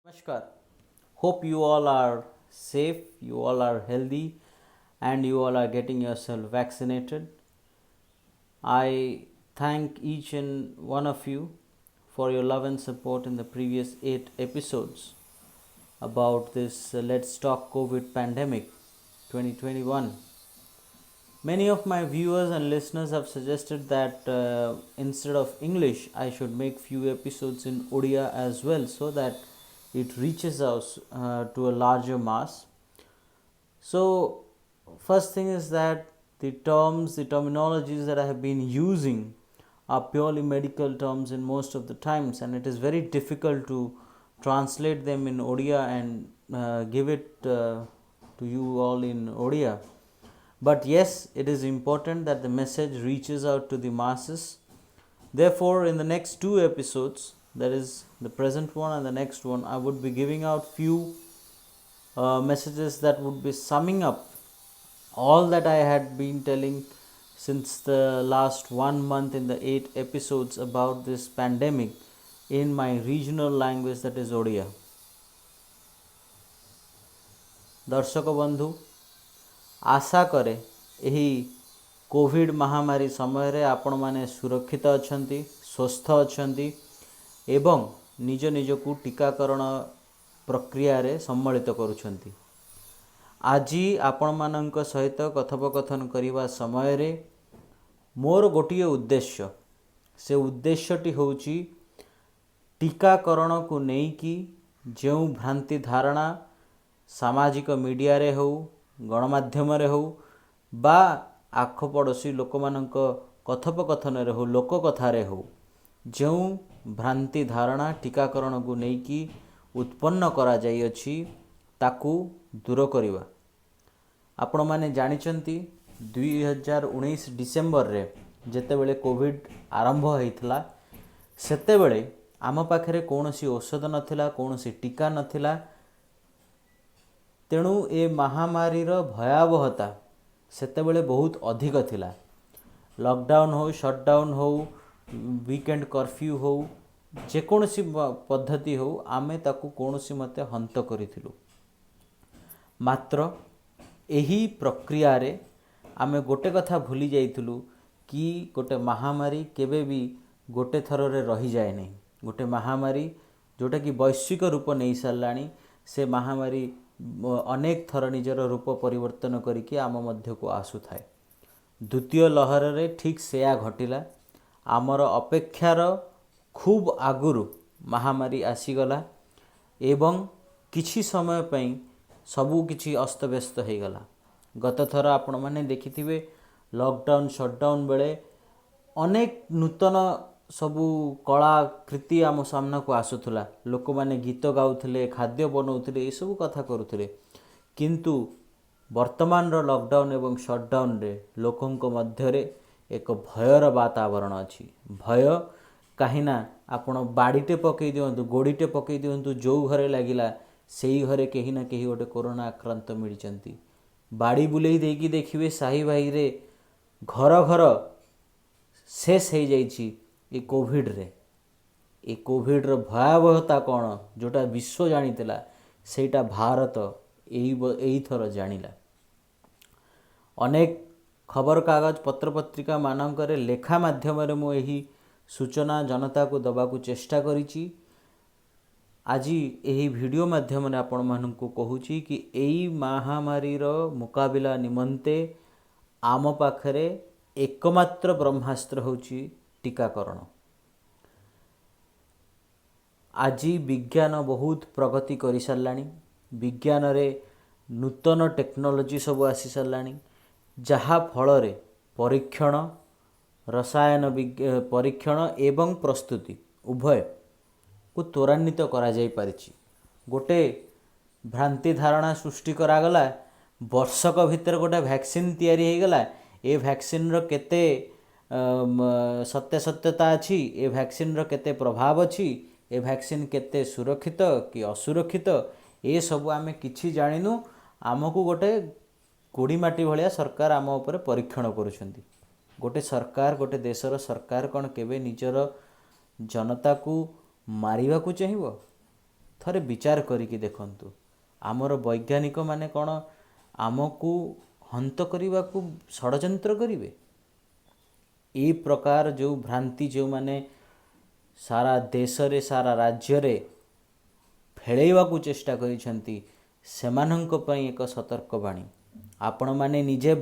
Namaskar. Hope you all are safe, you all are healthy, and you all are getting yourself vaccinated. I thank each and one of you for your love and support in the previous 8 episodes about this Let's Talk COVID pandemic 2021. Many of my viewers and listeners have suggested that instead of English, I should make few episodes in Odia as well so that it reaches us to a larger mass. So, first thing is that the terminologies that I have been using are purely medical terms in most of the times, and it is very difficult to translate them in Odia and give it to you all in Odia. But yes, it is important that the message reaches out to the masses. Therefore, in the next two episodes, that is the present one and the next one, I would be giving out few messages that would be summing up all that I had been telling since the last 1 month in the 8 episodes about this pandemic in my regional language, that is Odia. दर्शक बंधु, आशा करे यही Covid महामारी समय रे आपण माने सुरक्षित अछंती, स्वस्थ अछंती एवं निज निज को टीकाकरण प्रक्रिया रे सम्मिलित करूछंती। आज आपण मानक सहित कथोपकथन करने समय रे मोर गोटे उद्देश्य, से उद्देश्यटी होची टीकाकरण को नेकी जो भ्रांति धारणा सामाजिक मीडिया रे हो, गणमाध्यम रे हो बा आखपड़ोशी लोक मानक कथोपकथन रे हो, लोक कथा रे हो, जो भ्रांति धारणा टीकाकरण को नेकी उत्पन्न करा जाई अछि ताकू दूर करिवा। आपण माने जानिचंती 2019 डिसेम्बर रे जेतेबेले कोविड आरंभ होइतला सेतेबेले आम पाखरे कोनोसी औषध नथिला, कोनोसी टीका नथिला। तेणु ए महामारी रो भयावहता सेतेबेले बहुत अधिक थिला। लॉकडाउन हो, शटडाउन हो, वीकेंड कर्फ्यू हो, जेकोसी पद्धति हो, आमे ताकू कोनोसी मते हंत करिथिलु। मात्र एही प्रक्रिया रे आमे गोटे कथा भूली जाइथिलु कि गोटे महामारी केबे भी गोटे थर रे रही जाए नहीं। गोटे महामारी जोटा कि वैश्विक रूप नहीं सारलानी, से महामारी अनेक थर निजर रूप परिवर्तन करिके आम मध्य को आसु थाए। द्वितीय लहर रे ठीक सेया घटिला। आमर अपेक्षार खूब आगुरु महामारी आसीगला एवं किछि समय पई सबू किछि अस्तव्यस्त हो गला। गत थर आपण माने देखिथिबे लॉकडाउन शटडाउन बेले अनेक नूतन सबू कलाकृति आम सामना को आसुथला। लोक माने गीत गाउथिले, खाद्य बनाउथिले, ए सब कथा करूथिले। किंतु वर्तमान रो लॉकडाउन एवं शटडाउन रे लोकंक मध्य रे एक भयर वातावरण अछि। भय काहिना आपण बाड़ीटे पकई दियंतु, गोड़ीटे पकई दियंतु, जो घरे लागिला सेही घरे कहीं ना कहीं गोटे कोरोना आक्रांत मिलचंती। बाड़ी बुलेई देकी देखिबे साही भाई रे घर घर शेष हो जाइछि ए कोविड रे। ए कोविड रो भयावहता कौन जोटा विश्व जानितला सेटा भारत एई थर जानिला। अनेक खबर कागज पत्र पत्रिका मानकरे लेखा माध्यम रे मु एही सूचना जनता को दबा को चेष्टा करिछि। आज यही वीडियो माध्यम आपण मानकु कहूची कि एई महामारी रो मुकाबिला निमंते आम पाखरे एकमात्र ब्रह्मास्त्र होची टीकाकरण। आज विज्ञान बहुत प्रगति करि सारलानी। विज्ञान रे नूतन टेक्नोलोजी सब आसी सारलानी, जहा फल रे परीक्षण, रसायन परीक्षण एवं प्रस्तुति उभय को त्वरान्वित करा जाई परिछि। गोटे भ्रांति धारणा सृष्टि करागला, वर्षक भितर गोटे वैक्सीन तैयारी हो गला। ए वैक्सीन रो केते सत्यता अछि, ए वैक्सीन रो केते प्रभाव अछि, ए वैक्सीन केते सुरक्षित कि असुरक्षित, ए सब आमे किछि जानिनु। आमको गोटे कोड़ी माटी भलिया सरकार आम ऊपर परीक्षण करूछंती। गोटे सरकार, गोटे देशर सरकार कौन केबे निजर जनता को मारिबा को चाहिबो? ଥରେ ବିଚାର କରିକି ଦେଖନ୍ତୁ, ଆମର ବୈଜ୍ଞାନିକ ମାନେ କ'ଣ ଆମକୁ ହନ୍ତ କରିବାକୁ ଷଡ଼ଯନ୍ତ୍ର କରିବେ? এই ପ୍ରକାର ଯେଉଁ ଭ୍ରାନ୍ତି ଯେଉଁମାନେ ସାରା ଦେଶରେ ସାରା ରାଜ୍ୟରେ ଖେଳେଇବାକୁ ଚେଷ୍ଟା କରିଛନ୍ତି, ସେମାନଙ୍କ ପାଇଁ ଏକ ସତର୍କବାଣୀ। ଆପଣମାନେ ନିଜେ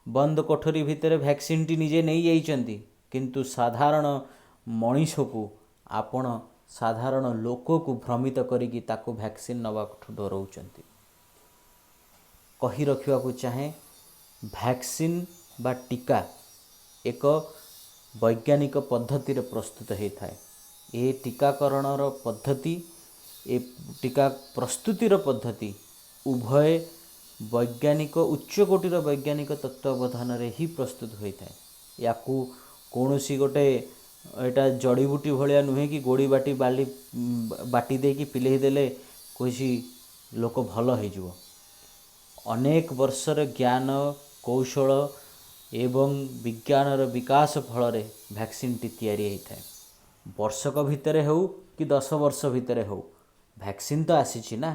ବନ୍ଦ କୋଠରୀ ଭିତରେ ଭ୍ୟାକ୍ସିନ୍ଟି ନିଜେ ନେଇଯାଇଛନ୍ତି, କିନ୍ତୁ ସାଧାରଣ ମଣିଷକୁ ଆପଣ ସାଧାରଣ ଲୋକକୁ ଭ୍ରମିତ କରିକି ତାକୁ ଭ୍ୟାକ୍ସିନ୍ ନେବାଠୁ ଡରଉଛନ୍ତି। କହି ରଖିବାକୁ ଚାହେଁ, ଭ୍ୟାକ୍ସିନ୍ ବା ଟୀକା ଏକ ବୈଜ୍ଞାନିକ ପଦ୍ଧତିରେ ପ୍ରସ୍ତୁତ ହୋଇଥାଏ। ଏ ଟୀକାକରଣର ପଦ୍ଧତି, ଏ ଟୀକା ପ୍ରସ୍ତୁତିର ପଦ୍ଧତି ଉଭୟ ବୈଜ୍ଞାନିକ ଉଚ୍ଚକୋଟୀର ବୈଜ୍ଞାନିକ ତତ୍ତ୍ୱାବଧାନରେ ହିଁ ପ୍ରସ୍ତୁତ ହୋଇଥାଏ। ୟାକୁ କୌଣସି ଗୋଟେ ଏଇଟା ଜଡ଼ିବୁଟି ଭଳିଆ ନୁହେଁ କି ଗୋଡ଼ି ବାଟି ଦେଇକି ପିଲେଇ ଦେଲେ କୌଣସି ଲୋକ ଭଲ ହେଇଯିବ। ଅନେକ ବର୍ଷର ଜ୍ଞାନ କୌଶଳ ଏବଂ ବିଜ୍ଞାନର ବିକାଶ ଫଳରେ ଭ୍ୟାକ୍ସିନ୍ଟି ତିଆରି ହୋଇଥାଏ। ବର୍ଷକ ଭିତରେ ହେଉ କି 10 ବର୍ଷ ଭିତରେ ହେଉ, ଭ୍ୟାକ୍ସିନ୍ ତ ଆସିଛି ନା।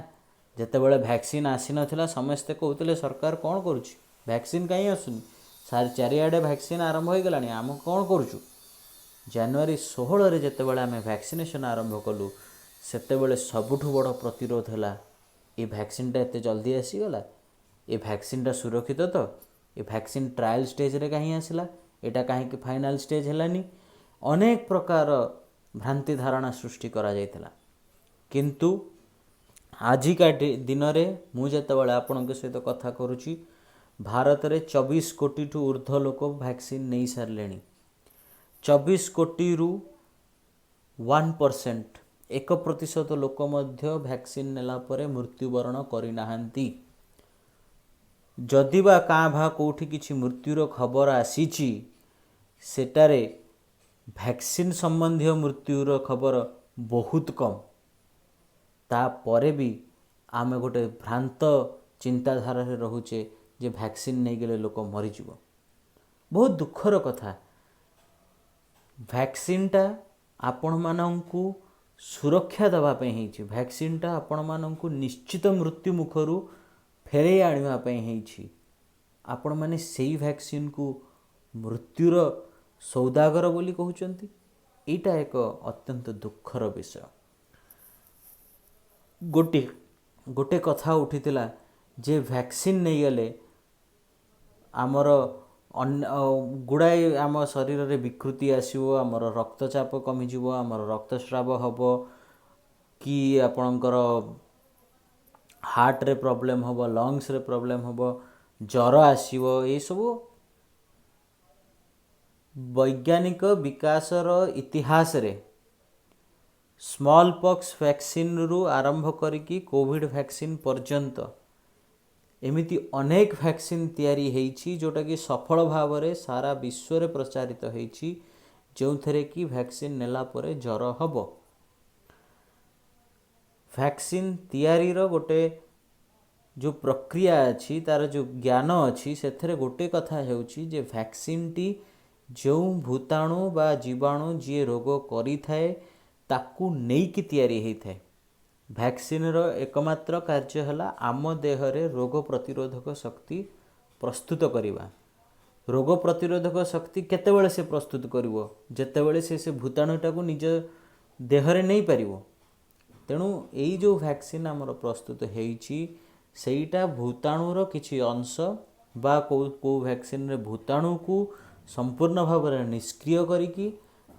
ଯେତେବେଳେ ଭ୍ୟାକ୍ସିନ୍ ଆସିନଥିଲା ସମସ୍ତେ କହୁଥିଲେ ସରକାର କ'ଣ କରୁଛି, ଭ୍ୟାକ୍ସିନ୍ କାହିଁ ଆସୁନି, ଚାରିଆଡ଼େ ଭ୍ୟାକ୍ସିନ୍ ଆରମ୍ଭ ହୋଇଗଲାଣି, ଆମେ କ'ଣ କରୁଛୁ। ଜାନୁଆରୀ 16ରେ ଯେତେବେଳେ ଆମେ ଭ୍ୟାକ୍ସିନେସନ୍ ଆରମ୍ଭ କଲୁ, ସେତେବେଳେ ସବୁଠୁ ବଡ଼ ପ୍ରତିରୋଧ ହେଲା ଏ ଭ୍ୟାକ୍ସିନ୍ଟା ଏତେ ଜଲ୍ଦି ଆସିଗଲା, ଏ ଭ୍ୟାକ୍ସିନ୍ଟା ସୁରକ୍ଷିତ ତ, ଏ ଭ୍ୟାକ୍ସିନ୍ ଟ୍ରାଏଲ୍ ଷ୍ଟେଜ୍ରେ କାହିଁ ଆସିଲା, ଏଇଟା କାହିଁକି ଫାଇନାଲ୍ ଷ୍ଟେଜ୍ ହେଲାନି। ଅନେକ ପ୍ରକାର ଭ୍ରାନ୍ତି ଧାରଣା ସୃଷ୍ଟି କରାଯାଇଥିଲା। କିନ୍ତୁ ଆଜିକା ଦିନରେ ମୁଁ ଯେତେବେଳେ ଆପଣଙ୍କ ସହିତ କଥା କରୁଛି, ଭାରତରେ 24 କୋଟିଠୁ ଉର୍ଦ୍ଧ୍ୱ ଲୋକ ଭ୍ୟାକ୍ସିନ୍ ନେଇସାରିଲେଣି। 24 କୋଟିରୁ 1%, 1% ଲୋକ ମଧ୍ୟ ଭ୍ୟାକ୍ସିନ୍ ନେଲା ପରେ ମୃତ୍ୟୁବରଣ କରିନାହାନ୍ତି। ଯଦି ବା କାଁ ଭାଁ କେଉଁଠି କିଛି ମୃତ୍ୟୁର ଖବର ଆସିଛି, ସେଟାରେ ଭ୍ୟାକ୍ସିନ୍ ସମ୍ବନ୍ଧୀୟ ମୃତ୍ୟୁର ଖବର ବହୁତ କମ୍। ତାପରେ ବି ଆମେ ଗୋଟେ ଭ୍ରାନ୍ତ ଚିନ୍ତାଧାରାରେ ରହୁଛେ ଯେ ଭ୍ୟାକ୍ସିନ୍ ନେଇଗଲେ ଲୋକ ମରିଯିବ। ବହୁତ ଦୁଃଖର କଥା। ଭ୍ୟାକ୍ସିନ୍ଟା ଆପଣମାନଙ୍କୁ ସୁରକ୍ଷା ଦେବା ପାଇଁ ହେଇଛି। ଭ୍ୟାକ୍ସିନ୍ଟା ଆପଣମାନଙ୍କୁ ନିଶ୍ଚିତ ମୃତ୍ୟୁ ମୁଖରୁ ଫେରାଇ ଆଣିବା ପାଇଁ ହେଇଛି। ଆପଣମାନେ ସେଇ ଭ୍ୟାକ୍ସିନ୍କୁ ମୃତ୍ୟୁର ସୌଦାଗର ବୋଲି କହୁଛନ୍ତି। ଏଇଟା ଏକ ଅତ୍ୟନ୍ତ ଦୁଃଖର ବିଷୟ। ଗୋଟେ କଥା ଉଠିଥିଲା ଯେ ଭ୍ୟାକ୍ସିନ୍ ନେଇଗଲେ ଆମର ଗୁଡ଼ାଏ ଆମ ଶରୀରରେ ବିକୃତି ଆସିବ, ଆମର ରକ୍ତଚାପ କମିଯିବ, ଆମର ରକ୍ତସ୍ରାବ ହେବ, କି ଆପଣଙ୍କର ହାର୍ଟରେ ପ୍ରୋବ୍ଲେମ୍ ହେବ, ଲଙ୍ଗସରେ ପ୍ରୋବ୍ଲେମ୍ ହେବ, ଜ୍ୱର ଆସିବ। ଏସବୁ ବୈଜ୍ଞାନିକ ବିକାଶର ଇତିହାସରେ ସ୍ମଲ୍ ପକ୍ସ ଭ୍ୟାକ୍ସିନ୍ରୁ ଆରମ୍ଭ କରିକି କୋଭିଡ଼ ଭ୍ୟାକ୍ସିନ୍ ପର୍ଯ୍ୟନ୍ତ ଏମିତି ଅନେକ ଭ୍ୟାକ୍ସିନ୍ ତିଆରି ହେଇଛି, ଯେଉଁଟାକି ସଫଳ ଭାବରେ ସାରା ବିଶ୍ୱରେ ପ୍ରଚାରିତ ହେଇଛି, ଯେଉଁଥିରେ କି ଭ୍ୟାକ୍ସିନ୍ ନେଲା ପରେ ଜ୍ୱର ହେବ। ଭ୍ୟାକ୍ସିନ୍ ତିଆରିର ଗୋଟେ ଯେଉଁ ପ୍ରକ୍ରିୟା ଅଛି, ତା'ର ଯେଉଁ ଜ୍ଞାନ ଅଛି, ସେଥିରେ ଗୋଟେ କଥା ହେଉଛି ଯେ ଭ୍ୟାକ୍ସିନ୍ଟି ଯେଉଁ ଭୂତାଣୁ ବା ଜୀବାଣୁ ଯିଏ ରୋଗ କରିଥାଏ ତାକୁ ନେଇକି ତିଆରି ହେଇଥାଏ। ଭ୍ୟାକ୍ସିନ୍ର ଏକମାତ୍ର କାର୍ଯ୍ୟ ହେଲା ଆମ ଦେହରେ ରୋଗ ପ୍ରତିରୋଧକ ଶକ୍ତି ପ୍ରସ୍ତୁତ କରିବା। ରୋଗ ପ୍ରତିରୋଧକ ଶକ୍ତି କେତେବେଳେ ସେ ପ୍ରସ୍ତୁତ କରିବ? ଯେତେବେଳେ ସେ ଭୂତାଣୁଟାକୁ ନିଜ ଦେହରେ ନେଇପାରିବ। ତେଣୁ ଏଇ ଯେଉଁ ଭ୍ୟାକ୍ସିନ୍ ଆମର ପ୍ରସ୍ତୁତ ହେଇଛି, ସେଇଟା ଭୂତାଣୁର କିଛି ଅଂଶ ବା କେଉଁ ଭ୍ୟାକ୍ସିନ୍ରେ ଭୂତାଣୁକୁ ସମ୍ପୂର୍ଣ୍ଣ ଭାବରେ ନିଷ୍କ୍ରିୟ କରିକି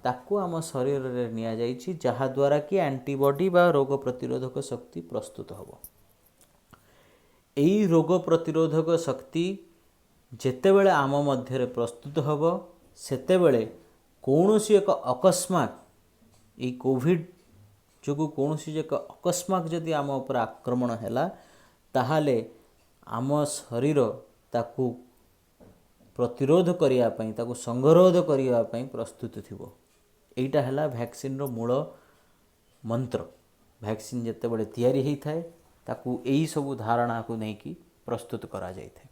ତାକୁ ଆମ ଶରୀରରେ ନିଆଯାଇଛି, ଯାହାଦ୍ୱାରା କି ଆଣ୍ଟିବଡି ବା ରୋଗ ପ୍ରତିରୋଧକ ଶକ୍ତି ପ୍ରସ୍ତୁତ ହେବ। ଏହି ରୋଗ ପ୍ରତିରୋଧକ ଶକ୍ତି ଯେତେବେଳେ ଆମ ମଧ୍ୟରେ ପ୍ରସ୍ତୁତ ହେବ, ସେତେବେଳେ କୌଣସି ଏକ ଅକସ୍ମାତ୍ ଏଇ କୋଭିଡ଼ ଯୋଗୁଁ କୌଣସି ଏକ ଅକସ୍ମାତ୍ ଯଦି ଆମ ଉପରେ ଆକ୍ରମଣ ହେଲା, ତାହେଲେ ଆମ ଶରୀର ତାକୁ ପ୍ରତିରୋଧ କରିବା ପାଇଁ, ତାକୁ ସଂଗରୋଧ କରିବା ପାଇଁ ପ୍ରସ୍ତୁତ ଥିବ। ଏଇଟା ହେଲା ଭ୍ୟାକ୍ସିନ୍ର ମୂଳ ମନ୍ତ୍ର। ଭ୍ୟାକ୍ସିନ୍ ଯେତେବେଳେ ତିଆରି ହେଇଥାଏ, ତାକୁ ଏହିସବୁ ଧାରଣାକୁ ନେଇକି ପ୍ରସ୍ତୁତ କରାଯାଇଥାଏ।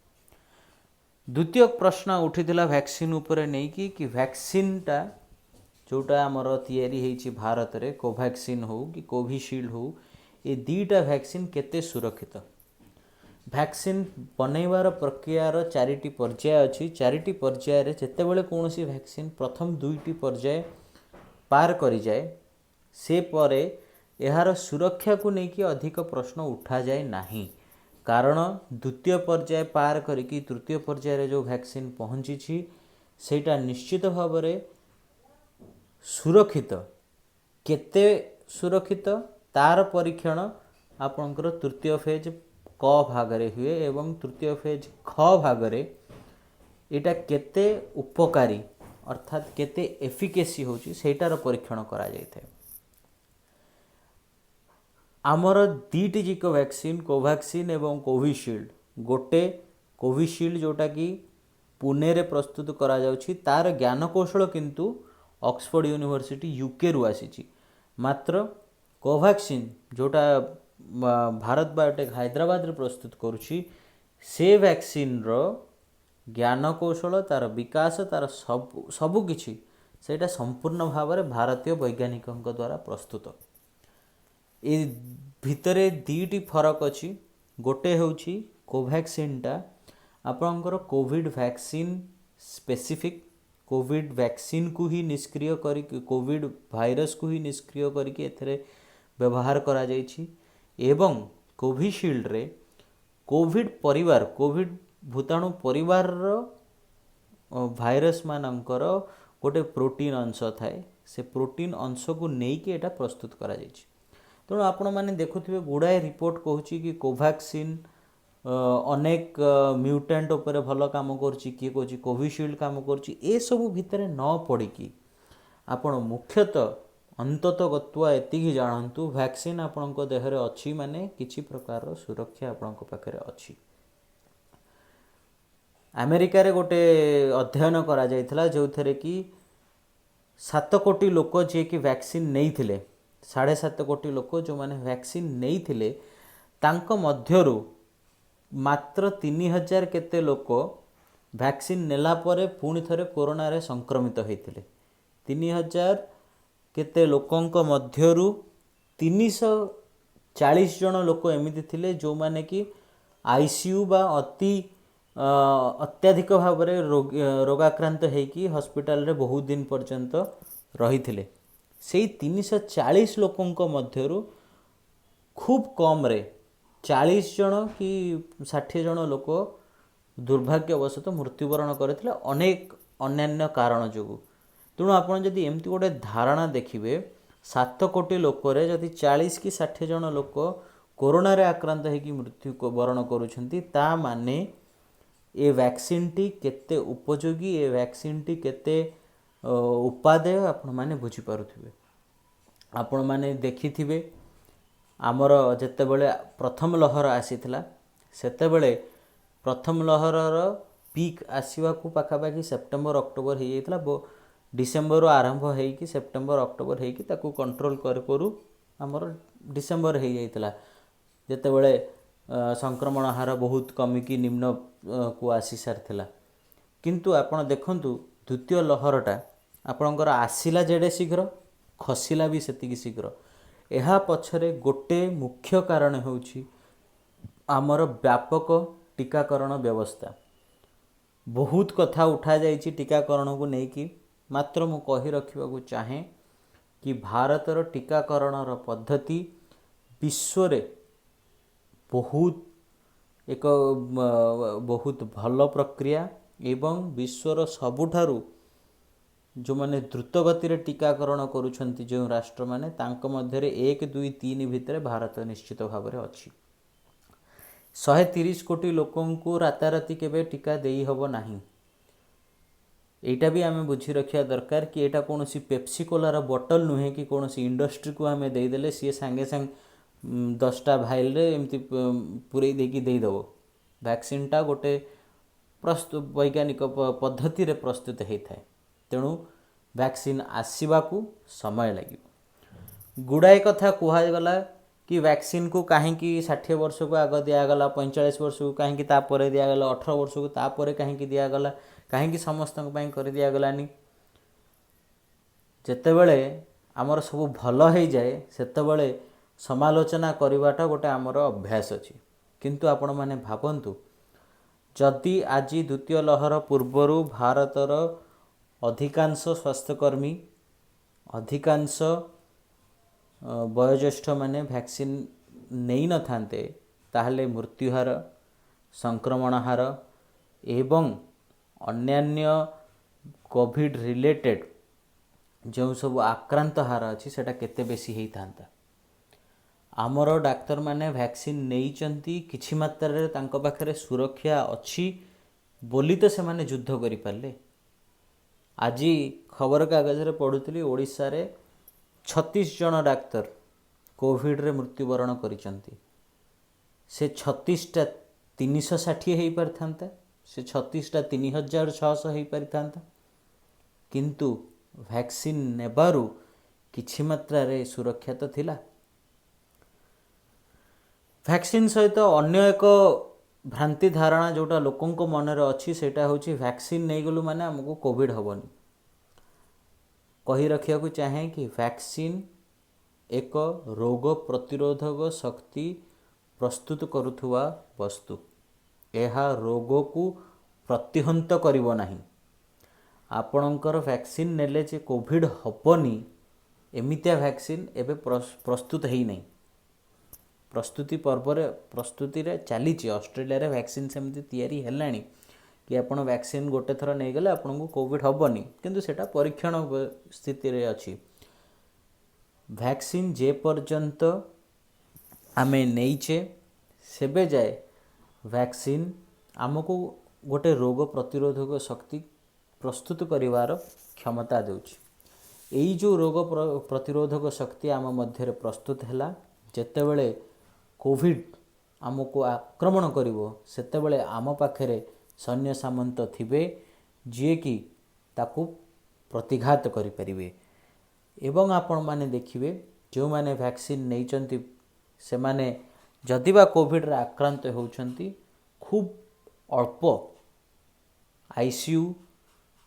ଦ୍ୱିତୀୟ ପ୍ରଶ୍ନ ଉଠିଥିଲା ଭ୍ୟାକ୍ସିନ୍ ଉପରେ ନେଇକି, କି ଭ୍ୟାକ୍ସିନ୍ଟା ଯେଉଁଟା ଆମର ତିଆରି ହେଇଛି ଭାରତରେ, କୋଭ୍ୟାକ୍ସିନ୍ ହେଉ କି କୋଭିଶିଲ୍ଡ ହେଉ, ये दुईटा वैक्सीन केते सुरक्षित। वैक्सीन बनैबार प्रक्रियार चारिटी पर्याय अच्छी। चारिटी पर्याय रे जेतेबेले कौनसी वैक्सीन प्रथम दुईटी पर्याय पार करी जाए से परे यार सुरक्षा को लेकिन अधिक प्रश्न उठा जाए नहीं, कारण द्वितीय पर्याय पार करिकी तृतीय पर्याय रे जो वैक्सीन पहुँची सेटा निश्चित भाव में सुरक्षित। केते सुरक्षित तार परीक्षण आपणकर तृतीय फेज क भागरे हुए एवं तृतीय फेज ख भागरे एटा केते उपकारी अर्थात केते एफिकेसी होची सेटार परीक्षण करा जायथे। आमर दीटी जिक वैक्सीन कोवैक्सीन एवं कोविशील्ड, गोटे कोविशील्ड जोटा कि पुणे रे प्रस्तुत करा जाउछि तार ज्ञान कौशल किंतु ऑक्सफोर्ड यूनिवर्सिटी यूके रु आसीछि। मात्र कोवैक्सीन जोटा भारत बायोटेक हैदराबाद रे प्रस्तुत करुछि से वैक्सीन रो ज्ञान कौशल तार विकास तार सबु किछि सेटा संपूर्ण भाव में भारतीय वैज्ञानिकों द्वारा प्रस्तुत। ए भितरे दीटी फरक अच्छी। गोटे होची कोवैक्सीनटा आपणकर Covid vaccine specific Covid vaccine को ही निष्क्रिय करी कोविड भाइरस को ही निष्क्रिय करके एथरे व्यवहार करा जाइछि एवं कोविशील्ड रे कोविड परिवार कोविड भूताणु परिवार रो भाइरस मानकर गोटे प्रोटीन अंश थाए से प्रोटीन अंश को लेकिन एटा प्रस्तुत करा जाइछि। तेणु आपण मैंने देखुथिबे गुड़ाए रिपोर्ट कहूँ कि कोवैक्सीन अनेक म्यूटेंट उपरे भल काम करछि, किए कहूँ कोविशील्ड काम करछि। ए सबु भितरे न पड़िकी आपण मुख्यतः अंतत गत्वा एतिकी जानतु वैक्सीन आपणको देहरे अछि माने किछि प्रकार सुरक्षा आपणको पाखरे अछि। अमेरिका रे गोटे अध्ययन करा जायथिला जो थरे कि 7 कोटी लोक जे कि वैक्सीन नहीं थिले 7.5 कोटी लोक जो माने वैक्सीन नहीं थिले तांको मध्यरु मात्र 3000 केते लोक वैक्सीन नेला परे पुणी थरे कोरोना रे संक्रमित होइथिले। 3000 केते लोकंक मध्यरु 340 जन लोक एमिति थिले जो माने कि आईसीयू बा अत्याधिक भाव में रोगाक्रांत होइकी हॉस्पिटल रे बहुत दिन पर्यंत रही थिले। से 340 लोकंक मध्यरु खूब कम रे 40 जन कि 60 जन लोक दुर्भाग्यवशत मृत्युवरण करथिले अनेक अन्यान्य कारण जोगु। तेणु आपण जदि एमती गोटे धारणा देखिए 7 कोटी लोकरे जदि 40 कि 60 जन लोक कोरोना रे आक्रांत होइकी मृत्यु वरण करुछंती ता माने ए वैक्सीन टी केते उपयोगी ए वैक्सीन टी केते उपादेय आपण माने बुझी पारुथिबे। आपण माने देखिथिबे आमर जेतेबेले प्रथम लहर आसीथिला सेतेबेले प्रथम लहरर पीक आसीवा को पाखापाखि सेप्टेम्बर अक्टोबर हो जाइथिला। डिसेम्बर आरंभ होइकी सेप्टेम्बर अक्टोबर होइकी ताकू कंट्रोल करू आमर डिसेम्बर हो जाइथिला जेतेबेले संक्रमण हार बहुत कमिकी निम्न को आसी सारथिला। किंतु आपण देखंतु द्वितीय लहरटा आपणकर आसिला जेडे शीघ्र खसिला भी सेतिकी शीघ्र। एहा पछरे गोटे मुख्य कारण होउछि आमर व्यापक टीकाकरण व्यवस्था। बहुत कथा उठा जाइछि टीकाकरण को लेकिन मात्र मु कहि रखिबाकू चाहे कि भारतर टीकाकरणर पद्धति विश्व रे बहुत एक बहुत भल प्रक्रिया एवं विश्वर सबुठारु जो माने द्रुत गति रे टीकाकरण करुछंती जो राष्ट्र माने तांको मध्यरे 1 2 3 भितरे भारत निश्चित भाव में अछि। 130 कोटी लोकं को राताराति केबे टीका देई हबो नाही। एटा भी आमे बुझी रखिया दरकार कि एटा कोनोसी पेप्सी कोलार बोतल नुहे कि कोनोसी इंडस्ट्री को आमे देई देले सी संगे संग 10टा भाइल रे एमती पुरई देकी देई दबो। वैक्सीन टा गोटे प्रस्तुत वैज्ञानिक पद्धति रे प्रस्तुत हेइ थाए। तेणु वैक्सीन आसीबा को समय लगे। गुड़ाए कथा कहगला कि वैक्सीन को कहीं 60 वर्ष को आग दिगला 45 वर्ष को कहीं तापर दिगला 18 वर्ष को तापर कहीं दिगला कहीं समस्त कर दिगलानी। जेतेबेले आमर सब भल हो जाए सेतेबेले समालोचना करवाटा गोटे आमर अभ्यास अच्छी किंतु आपण मैंने भावतु जदि आज द्वितीय लहर पूर्वर भारतर अधिकांश स्वास्थ्यकर्मी अधिकांश वयोज्येष्ठ माने वैक्सीन नहीं न थांते ताहले मृत्युहार संक्रमण हार एवं अन्यान्य कोविड रिलेटेड जो सब आक्रांत हार अच्छी सेटा केते बेसी ही थांता। आमर डाक्तर माने वैक्सीन नहीं चंती किछि मात्रा रे तांको पाखरे सुरक्षा अच्छी बोली तो से माने युद्ध करि पारले। आज खबर कागज रे पढ़ुतली ओडिशा रे 36 जन डाक्तर कोविड रे मृत्युवरण करिसंती। से 36 टा 360 हो पारि थांता, से 36 टा 3600 हो पारि थांता, किंतु वैक्सीन नेबारु किछि मात्रा रे सुरक्षा तो थिला। वैक्सीन सहित अन्य एक भ्रांति धारणा जोटा लोकंको मनरे अच्छी सेटा होची वैक्सीन नहीं गलु माने हमको कोविड हबनी। कही रखिया को चाहे कि वैक्सीन एक रोग प्रतिरोधक शक्ति प्रस्तुत करुथुवा वस्तु, यह रोग को प्रतिहत करिवो नाही। आपणकर वैक्सीन नेले जे कोविड हबनी एमितिया वैक्सीन एबे प्रस्तुत हेई नहीं। प्रस्तुति पर्व प्रस्तुति रे चली ऑस्ट्रेलिया रे वैक्सीन सेमती तैयारी हेलानी कि आपण वैक्सीन गोटे थर नहीं गले आपन को कोविड हबनी, किंतु सेटा परीक्षण स्थिति रे अछि। वैक्सीन जे पर्यंत आमे नहींचे सेबे जाए वैक्सीन आमको गोटे रोग प्रतिरोधक शक्ति प्रस्तुत करिवार क्षमता देउछि। एई जो रोग प्रतिरोधक शक्ति आम मध्य प्रस्तुत हैला जेतेबेले कोविड आमको आक्रमण करिवो सेतेबेले आम पाखरे सैन्य सामंत थिबे जे कि ताकू प्रतिघात करि परिबे। एवं आपण माने देखिबे जो माने वैक्सीन नहीं चंती से माने जदिबा कोविड रे आक्रांत होउछंती खूब अल्प आईसीयू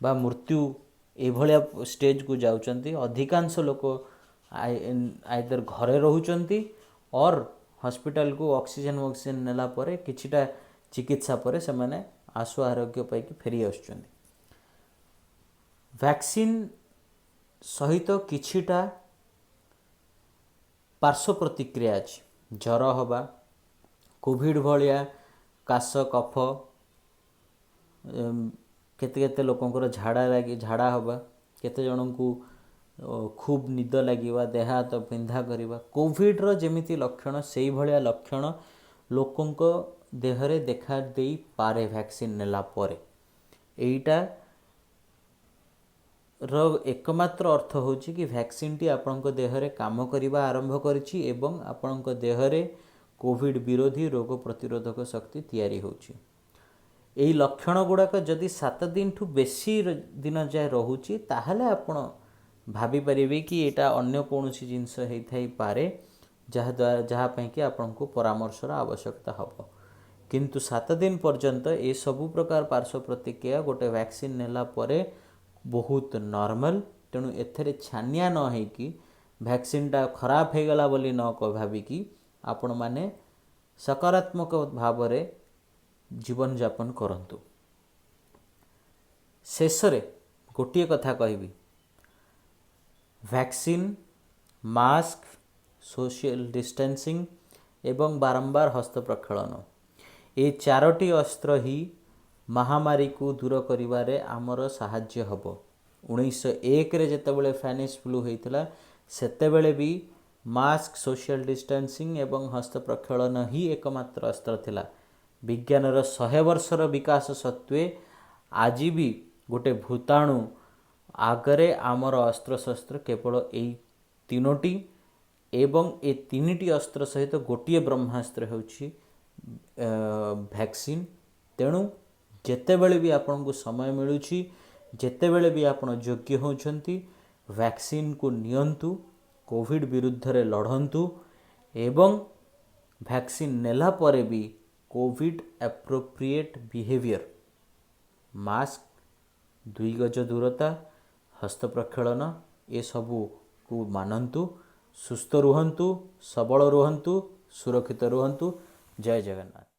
बा मृत्यु एभलिया स्टेज को जाउछंती। अधिकांश लोक आइदर घरे रहउछंती और हॉस्पिटल को ऑक्सीजन नेला परे किछिटा चिकित्सा परे से माने आशु आरोग्य पाई कि फेरी आछुछंती। वैक्सीन सहित किछिटा पार्श्व प्रतिक्रिया अछि। ज्वर हवा, कोविड भलिया काश कफ, केते केते लोकंकर झाड़ा लगी झाड़ा हवा, केते जनन को खूब निद लगिवा, देह हाथ पिंधा करिवा। कोविड रो जेमिति लक्षण सेई भलिया लक्षण लोकंको देहरे देखा देई पारे वैक्सीन नेला परे। एईटा रो एकमात्र अर्थ होची कि वैक्सीन टी आपनको देहरे काम करिवा आरंभ करिछि एवं आपनको देहरे कोविड विरोधी रोग प्रतिरोधक शक्ति तैयारी होची। एई लक्षण गुड़ाक जदि 7 दिन ठू बेसी दिन जाए रहुची ताहले आपण भाभी परिबे कि एटा अन्य कोनोसी जिंस हेई थाई पारे जहाँ पई कि आपनको परामर्शर आवश्यकता हबो। किंतु 7 दिन पर्यंत ए सबु प्रकार पार्श्व प्रतिक्रिया गोटे वैक्सीन नेला परे बहुत नॉर्मल। तेणु एथरे छानिया न है कि वैक्सीन टा खराब हो गला बोली न को भावी कि आपण माने सकारात्मक भाव रे जीवन यापन करंतु। शेषरे गोटिए कथा कहबी, वैक्सीन, मास्क, सोशल डिस्टेंसिंग एवं बारंबार हस्त प्रक्षालन ए 4टी अस्त्र ही महामारी को दूर करिवारे आमर साहाय्य हबो। 1901 रे जेतेबेले स्पेनिश फ्लू होइतला सेतेबेले भी मास्क, सोशल डिस्टेंसिंग एवं हस्त प्रक्षालन ही एकमात्र अस्त्र थिला। विज्ञानर 100 वर्षर विकास सत्वे आज भी गोटे भूताणु आगरे आमर अस्त्र शस्त्र केवल एई 3टी एवं ए 3टी अस्त्र सहित गोटिए ब्रह्मास्त्र होछि वैक्सीन। तेणु जेतेबेले भी आपन को समय मिलुछि, जेतेबेले भी आपन योग्य होछंती वैक्सीन को नियंतु, कोविड विरुद्ध रे लढ़ंतु एवं वैक्सीन नेला परे भी कोविड एप्रोप्रिएट बिहेवियर, मास्क, 2 गज दूरता, हस्त प्रक्षालन ए सबू को मानंतु ସୁସ୍ଥ ରୁହନ୍ତୁ, ସବଳ ରୁହନ୍ତୁ, ସୁରକ୍ଷିତ ରୁହନ୍ତୁ। ଜୟ ଜଗନ୍ନାଥ।